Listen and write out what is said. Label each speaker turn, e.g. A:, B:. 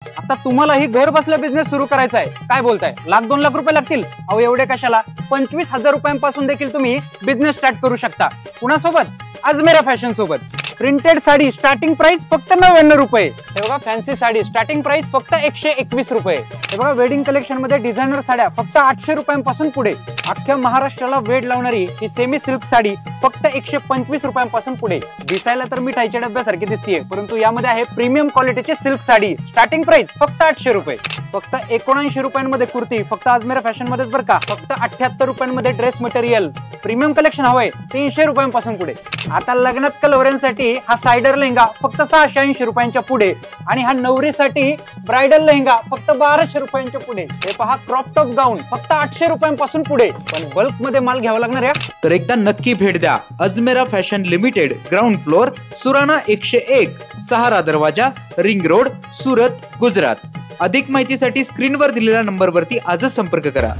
A: आता तुम्हालाही घर बसल्या बिझनेस सुरू करायचा आहे, काय बोलताय? 1,00,000-2,00,000 रुपये लागतील? अहो एवढे कशाला, 25,000 रुपयांपासून देखील तुम्ही बिझनेस स्टार्ट करू शकता. कुणासोबत? अजमेरा फॅशन सोबत. प्रिंटेड साडी स्टार्टिंग प्राइस फक्त 99 रुपये. हे बघा फॅन्सी साडी स्टार्टिंग प्राइस फक्त 121 रुपये. हे बघा वेडिंग कलेक्शन मध्ये डिझायनर साड्या फक्त 800 रुपयांपासून पुढे. अख्ख्या महाराष्ट्राला वेड लावणारी ही सेमी सिल्क साडी फक्त 125 रुपयांपासून पुढे. दिसायला तर मिठाईच्या डब्यासारखी दिसतीये, परंतु यामध्ये आहे प्रीमियम क्वालिटीची सिल्क साडी. स्टार्टिंग प्राइस फक्त 800 रुपये. फक्त 79 रुपयांमध्ये कुर्ती फक्त अजमेरा फॅशन मध्येच बरं का. फक्त 78 रुपयांमध्ये ड्रेस मटेरियल. प्रीमियम कलेक्शन हवंय 300 रुपयांपासून पुढे. आता लग्नात कलवऱ्यांसाठी हा सायडर लेहंगा फक्त 680 रुपयांच्या पुढे आणि हा नवरीसाठी ब्रायडल लेहंगा फक्त 1200 रुपयांच्या पुढे. हे पहा क्रॉप टॉप गाऊन फक्त 800 रुपयांपासून पुढे. पण बल्क मध्ये माल घ्यावा लागणार आहे
B: तर एकदा नक्की भेट द्या Ajmera fashion limited, ground floor, Surana 101, सहारा दरवाजा, रिंग रोड, सुरत, गुजरात. अधिक माहितीसाठी स्क्रीनवर दिलेल्या नंबरवरती आजच संपर्क करा.